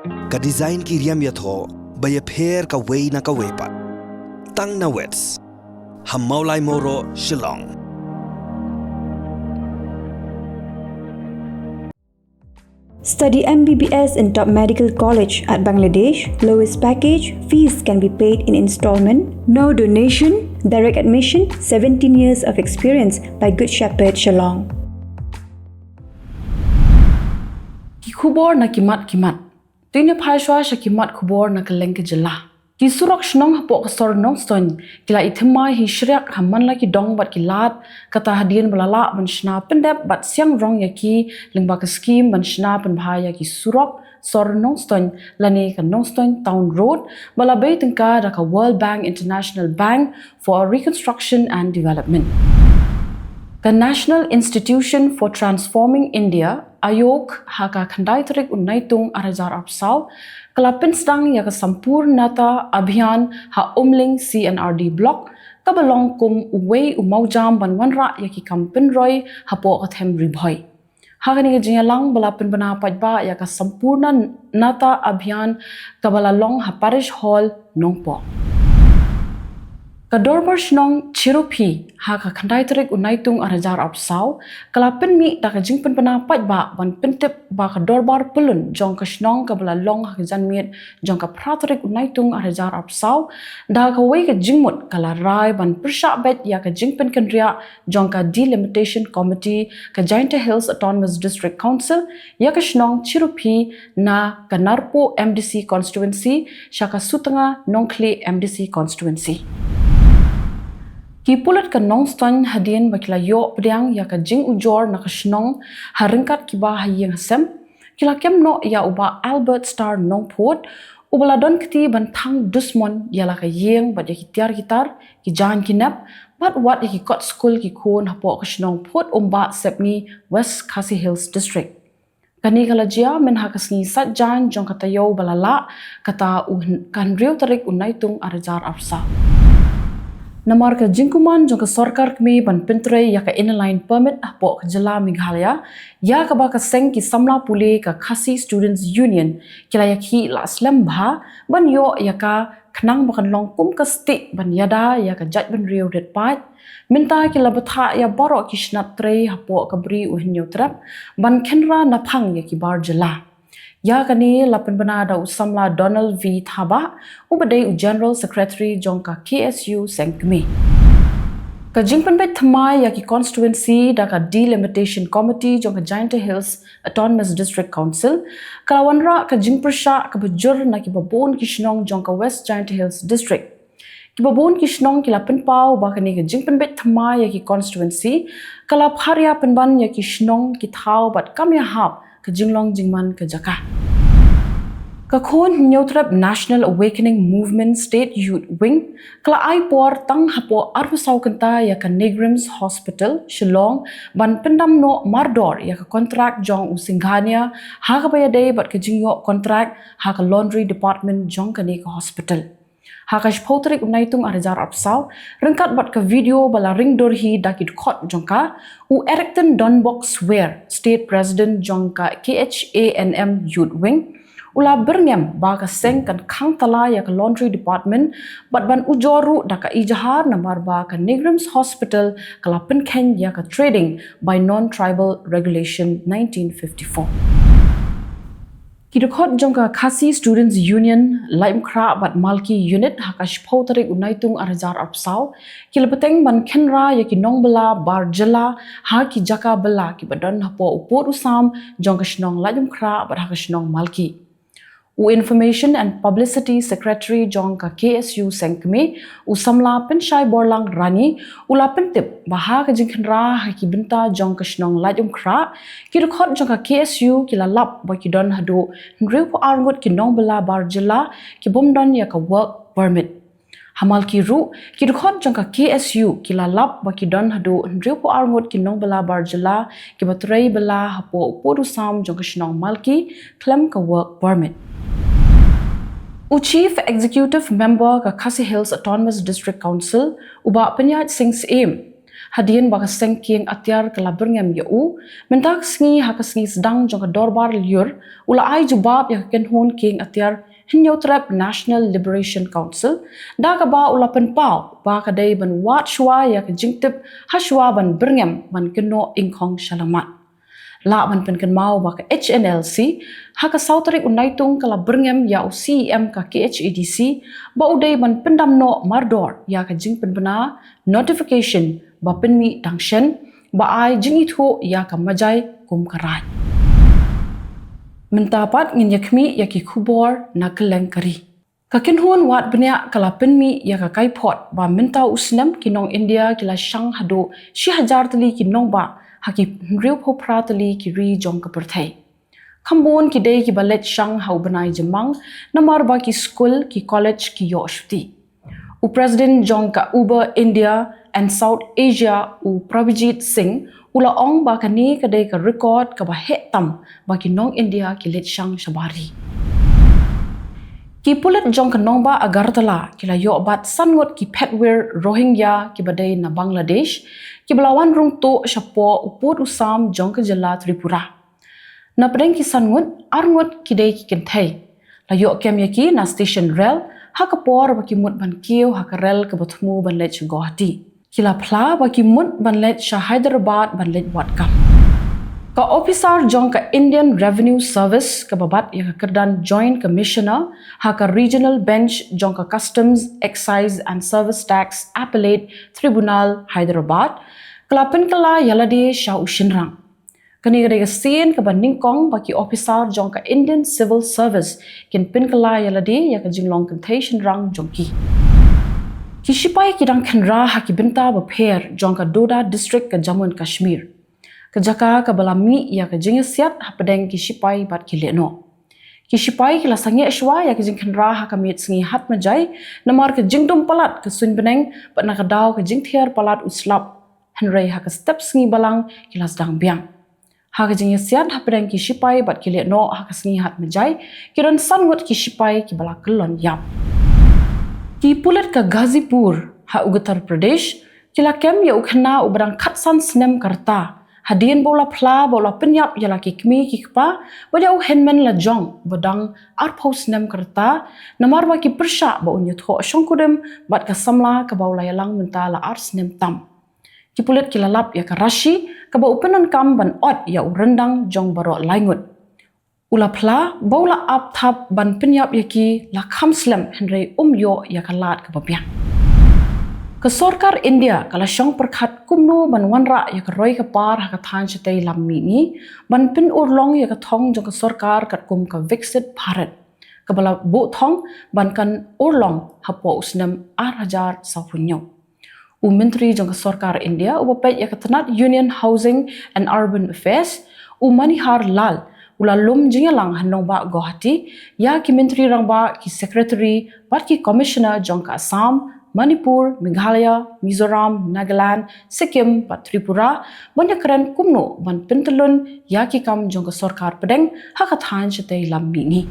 Ka design ki riam yatho baya pher ka wei na ka wepat. Tang na wets. Ham maulai moro Shillong. Study MBBS in top medical college at Bangladesh. Lowest package, fees can be paid in installment. No donation, direct admission, 17 years of experience by Good Shepherd Shillong. Khubor na kimat. Tuina phashwa sha kimat khubor na Kylleng ke Jylla. Ki surak shnong hapo ka sor nong ston kila ithma hi shriak hamman la ki dong bat ki lat kata hadian balala ban shna pendep bat siang rong ya ki lingba ka scheme ban shna pen bhaya ki surak sor nong ston lani ka nong ston town road bala bay tengka da ka World Bank International Bank for Reconstruction and Development. The National Institution for Transforming India Ayok haka khandai tarik Naitung arajar apsau kelapin sedang ya ke sampurnata abhiyan ha umling CNRD block kabalong kum uwei umaujam banwanra ya ki kampen roy hapo kathem ribhoy hakani ke jinyalang balapin bana pajba ya ka sampurna nata abhiyan kabalalong ha parish hall nongpo Kadorbar shnong chirupi haka khandai tarik Naitung arajar apsau kalapin mi da ka jingpen penapat ba ban pentip ba kadorbar pelun jong ka shnong ka bala long haka janmiet jong ka pratarik Naitung arajar apsau da ka wei ka jingmut kala rai ban persha bet ya ka jingpen kendria jong ka delimitation committee ka Jainta Hills Autonomous District Council ya ka shnong chirupi na ka narpo MDC constituency shaka sutanga nongkli MDC constituency Ki pulat ka nongston hadien bakila yo pediang ya ka jing ujor na ka shnong haringkat ki ba hayeng hasem kila kem no ya uba Albert Star nongpot ubala don kiti bantang dusmon ya la ka yeng bat ya ki tiar gitar ki jan kinap bat wat ya ki kot school ki kon hapo ka shnong pot umba sepni West Khasi Hills District kani kala jia men hakasngi sat jan jong kata yo balala kata kan riu tarik Naitung arajar arsa Namar ka jingkuman jong ka sarkar kami ban Pyrthei ya ka inline permit hapo ka Jylla Meghalaya ya ka ba ka seng ki samla puli ka Khasi Students Union kila ya ki la slam bha ban yo ya ka khnang bakan long kum ka sti ban yada ya ka jaj ban riu red pat minta kila batha ya baro ki shnat trei hapo ka bri uhin yo trap ban khenra na phang ya ki bar Jylla Ya kani lapan benada usamla Donald V. Thaba ubadai General Secretary jongka KSU Sengkmi. Ka jingpan bet thamai ya ki constituency da ka delimitation committee jongka Jainta Hills Autonomous District Council kalawanra ka jingpersha ka bejur na ki babon ki shnong jongka West Jainta Hills District. Ki babon ki shnong ki lapan pau ba kani ka jingpan bet thamai ya ki constituency kala pharya penban ya ki shnong ki thau bat kam ya hap ka jinglong jingman ka jaka. Ka khon Nyotrap National Awakening Movement State Youth Wing kala ai por tang hapo arbusau kanta ya ka Negrims Hospital Shillong ban pendam no mardor ya ka contract jong usinghania ha ka bayadai bat ka jingyo contract ha ka laundry department jong ka ne ka hospital Hakash potrik Naitung arajar apsau rengkat bat ka video bala ring dorhi dakit khot jongka u Ericton Dunbox Swear State President jongka KHANM Youth Wing ula berngem ba ka seng kan khang tala ya ka laundry department bat ban ujoru da ka ijahar namar ba ka Negrims Hospital kalapen ken ya ka trading by non-tribal regulation 1954 Kidukot jongka Khasi Students Union Laimkra bat Malki Unit hakash potarik Naitung arajar apsau kilapeteng ban kenra ya ki nongbela bar Jylla ha ki jaka bela ki badan hapo upot usam jongka shnong Laimkra bat hakash nong Malki U Information and Publicity Secretary jongka KSU Sengkmi u samla penshai borlang rani ula pentip baha ka jingkhenra ha ki binta jongka shnong Laimkra kidukot jongka KSU kilalap ba ki don hadu nriu po arngot ki nongbela bar Jylla ki bomdon ya ka work permit Hamal ki ru kidukot jongka KSU kilalap ba ki don hadu nriu po arngot ki nongbela bar Jylla ki batrei bela hapo upodu sam jongka shnong Malki klem ka work permit Chief Executive Member ka Khasi Hills Autonomous District Council uba penyat sings aim Hadian baka sengking atiar kala berngam ya mentak sengi haka sengi sedang jong ka dorbar liur ula ai jubab ya ken hon king atiar hinyo trap National Liberation Council da ka ba ula pen pau ba ka dai ban wat shwa ya ka jingtip hashwa ban berngam ban keno ingkhong shalamat la ban pen kan mau ba ka HNLC haka sautari Naitung kala berngam ya CEM ka KHEDC ba udai ban pendam no mardor ya ka jing pen bena notification ba penmi dangshen ba ai jing itho ya ka majai kum karai mentapat ngin yakmi ya ki Khubor na Kylleng kari ka kinhun wat benya kala penmi ya ka kaipot ba menta usnam kinong India kila shang hado 6000 tali kinong ba haki riu phopra tali ki ri jong ka Pyrthei khambon ki dei ki balet shang hau banai jemang namar ba ki school ki college ki yoshti u president jong ka Uber India and South Asia u Prabhijit Singh ula ong ba kani ka dei ka record ka ba hetam ba ki nong India ki let shang shabari ki pulet jong ka nong ba Agartala kila yo bat sangot ki petwear Rohingya ki badai na Bangladesh ki belawan rung to shapo uput usam jong ka Jylla Tripura na pedeng ki sangut arngut ki dei ki kenthei la yo kem yaki na station rail hakapor ba ki mut ban kiu hakarel ka bothmu ban let Guwahati kila phla ba ki mut ban let Hyderabad ban let watkam ka officer jong ka Indian Revenue Service ka babat ya ka kerdan Joint Commissioner haka Regional Bench jong ka Customs, Excise and Service Tax Appellate Tribunal Hyderabad kelapen kala yalade sha ushinrang kani ga sen ka baningkong ba ki officer jong ka Indian Civil Service kin pin kala yalade ya ka jinglong contation rang jongki ki sipai ki dang khanra haki binta ba pher jong ka Doda District ka Jammu and Kashmir ka jaka ka balami ya ka jingsiat hapadeng ki sipai bat ki leno ki sipai ki la sange shwa ya ka jing khanra ha ka mit singi hat majai namar ka jingdum palat ka sun beneng pat na ka daw ka jingthiar palat uslap hanrei ha ka step singi balang ki las dang biang ha ka jingsiat hapadeng ki sipai bat ki leno ha ka singi hat majai ki ron sangut ki sipai ki bala kelon yap ki pulet ka Ghazipur ha Uttar Pradesh kila kem ya ukhna ubrang khatsan snem karta hadien bola phla bola penyap yala ki kmi ki kpa bada u henmen la jong bodang arphos nem karta namar ba ki persha ba unya tho shongkudem bat ka samla ka baula yalang menta la ars nem tam ki pulet ki lalap ya ka rashi ka ba upenan kam ban ot ya urendang jong baro laingut ula phla bola ap thap ban penyap ya ki la khamslem henrei yo ya ka lat ka bapiang ka sarkar India kala syang perkhat kumno ban wanra ya ka roi ka par ha ka than chitei lammi ni ban pin urlong ya ka thong jong ka sarkar kat kum ka Viksit Bharat ka bala bo thong ban kan urlong ha po usnam 8000 sapunyo u menteri jong ka sarkar India u bapet ya ka tanat Union Housing and Urban Affairs u Manihar Lal ula lum jingalang hanong ba Guwahati ya ki menteri rang ba ki secretary bat ki commissioner jong ka Assam Manipur, Meghalaya, Mizoram, Nagaland, Sikkim, pat Tripura, banyak keren kumno ban pentelun yaki kam jong ka sarkar pedeng haka than chitei lammi ni.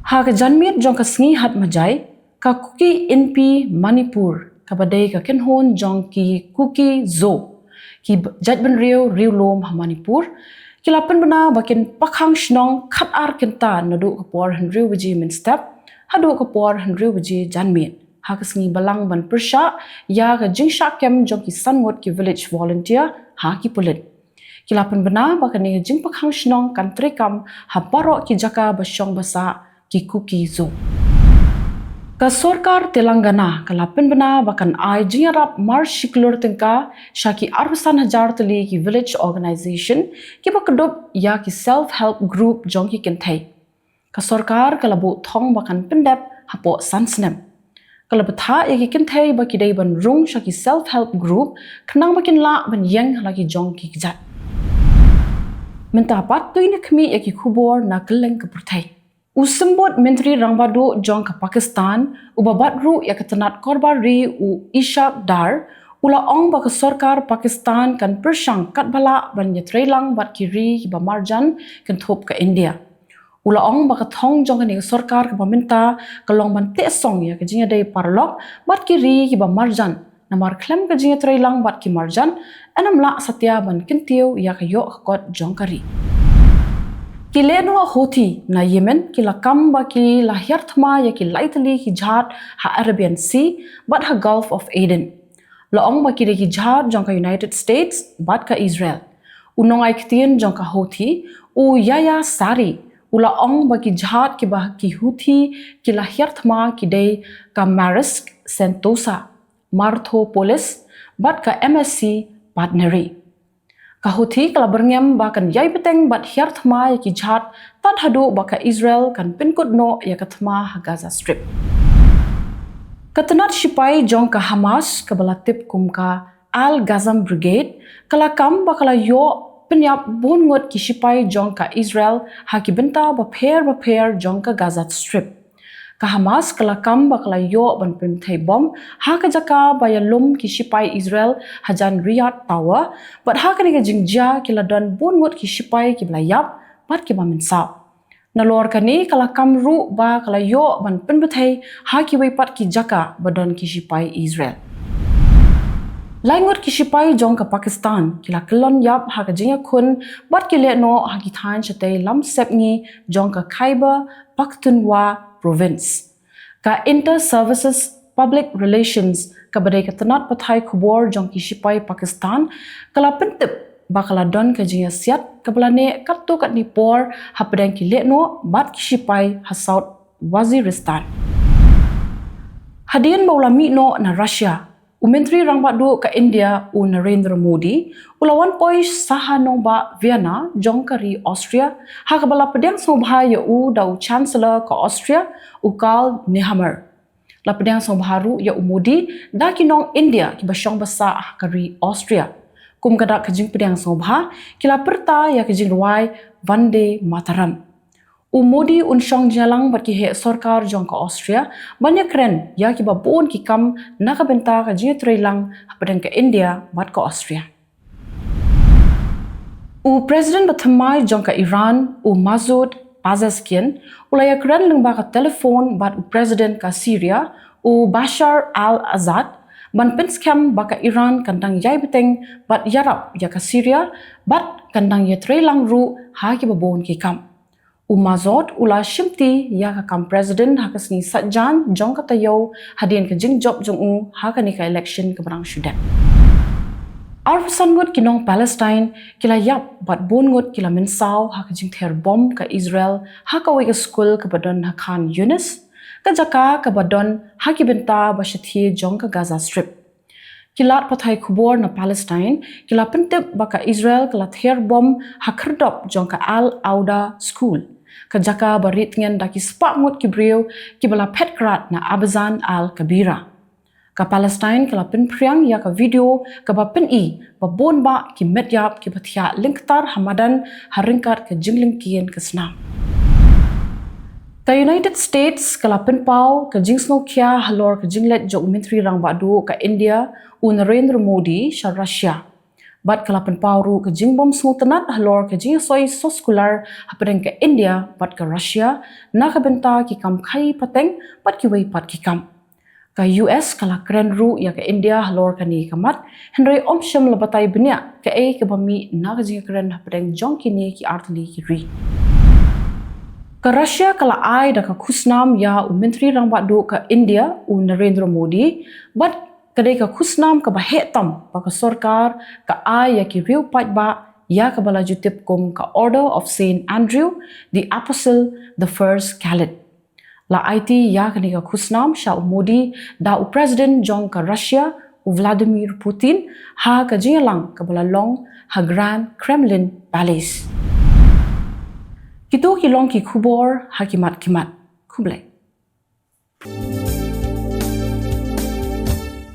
Haka janmit jong ka sngi hat majai ka kuki NP Manipur ka badai ka kenhon jong ki kuki zo ki jadban riu lom ha Manipur kilapan bena bakin pakhang shnong khat ar kenta nadu ka por henriu biji min step hadu ka por henriu biji janmit haka sngi balang ban persha ya ka jingsha kem jong ki sanwat ki village volunteer ha ki pulit kilapan bena bakani jing pakhang shnong kan trekam ha paro ki jaka basyong basa ki kuki zo ka sarkar Telangana kalapan bena bakan ai jingarap mar shiklur tengka shaki 8,000 tali ki village organization ki bakadop ya ki self help group jong ki kenthei ka sarkar kalabo thong bakan pendep hapo sansnem kalau betha ya ki kenthei ba ki dei ban rung shaki self help group khnang bakin la ban yang lagi jong ki jat menta pat tuina khmi ya ki Khubor na Kylleng ka Pyrthei usembot menteri rangbado jong ka Pakistan ubabat ru ya katanat korbar ri u Ishaq Dar ula ong ba ka sarkar Pakistan kan persyang kat bala ban yatrelang bat kiri ba marjan kan thop ka India ula ong baka thong jong ni sarkar ka paminta kalong ban te song ya ka jinya dei parlok bat kiri ki ba marjan namar klem ka jinga trailang bat ki marjan anam la satya ban kintiu ya ka yo kot jongkari Kileno hoti na Yemen kila kamba ki la hiertma ya ki lightly ki jhat ha Arabian Sea but ha Gulf of Aden. Laong ba ki ki jhat jong ka United States but ka Israel. Unong ai ktien jong ka hoti u yaya sari ula ong ba ki jhat ki ba ki Houthi ki la hiertma ki dei ka Marisk Sentosa Marthopolis but ka MSC partneri. Kahuti kala berngem bahkan yai peteng bat hiertma ya ki jhat tat hadu baka Israel kan pinkut no ya katma ha Gaza Strip. Katanat sipai jong ka Hamas kabalatip kum ka Al Ghazam Brigade kala kam bakala yo penyap bungut ki sipai jong ka Israel ha ki benta ba pair jong ka Gaza Strip. Ka Hamas kala kam bakala yo ban Pyrthei bom ha ka jaka baya lum ki sipai Israel hajan Riyadh Tower but ha ka ni jingja kila don bungut ki sipai ki blayap bat ki bamin sa nalor kani kala kam ru ba kala yo ban Pyrthei ha ki wei pat ki jaka badon ki sipai Israel Laingot ki sipai jong ka Pakistan kila kelon yap ha ka jinga kun bat ki le no ha ki than chate lam sep ngi jong ka Khyber Pakhtunkhwa province. Ka Inter-Services Public Relations ka badai ka tanat pathai Khubor jong ki sipai Pakistan kala pentip bakala don ka jinga siat kablane kattu kat ni por ha pedang ki lekno bat ki sipai ha South Waziristan. Hadian baulami no na Russia Menteri rang badu ka India u Narendra Modi ulawan poi saha no ba Vienna jongkari Austria ha ka bala pedang sobha ya u dau chancellor ka Austria u Karl Nehammer la pedang sobha ru ya u Modi da ki nong India ki basyong basa kari Austria kum kada ka jing pedang sobha kila perta ya ka jing ruai Vande Mataram Modi unsyong jalang bat ki he sarkar jong ka Austria banyak keren ya ki babon ki kam nakabenta ka jinga trailang hapadang ka India bat ka Austria. President bathamai jong ka Iran Masoud Pezeshkian ulaya keren lengba ka telefon bat President ka Syria Bashar al-Assad ban penskam baka Iran kandang yai beteng bat yarap ya ka Syria bat kandang ya trailang ru ha ki babon ki kam. Mazod ula shimti ya ka kam president ha kasni satjan jong ka tayo hadien ka jing job jong u ha ka ni ka election ka barang syudat. Arfasan ngot kinong Palestine kila yap bat bon ngot kila mensaw ha ka jing ther bom ka Israel ha ka wei ka school ka badon ha Khan Yunis ka jaka ka badon ha ki benta ba shathi jong ka Gaza Strip. Kilat pathai Khubor na Palestine kila pentip baka Israel kila ther bom ha kherdop jong ka Al Auda School kajaka barit ngen daki spak ngut kibriu kibala petkrat na Abazan Al Kabira ka Palestine kila penpriang ya ka video ka ba peni ba bon ba ki medyap ki bathia linktar hamadan haringkat ka jingling kien ka snam ka United States kala penpau ka jingsno kya halor ka jinglet jog menteri rang badu ka India Narendra Modi sha Russia bat kala penpau ru ka jingbom smutanat halor ka jing soi soskular hapadeng ka India bat ka Russia na ka benta ki kam khai pateng bat ki wei pat ki kam ka US kala kren ru ya ka India halor ka ni kamat Henry omsham labatai benya ka ka bami na ka jing kren hapadeng jong ki ni ki artli ki ri ka Russia kala ai da ka khusnam ya menteri rang badu ka India Narendra Modi bat kadai ka khusnam ka bahetam pa ka sarkar ka ai ya ki riu pat ba ya ka bala jutip kum ka Order of Saint Andrew the Apostle the First Khalid la IT ya ka ni ka khusnam sha Modi da president jong ka Russia Vladimir Putin ha ka jingalang ka bala long ha Grand Kremlin Palace kito ki long ki Khubor ha kimat Khublai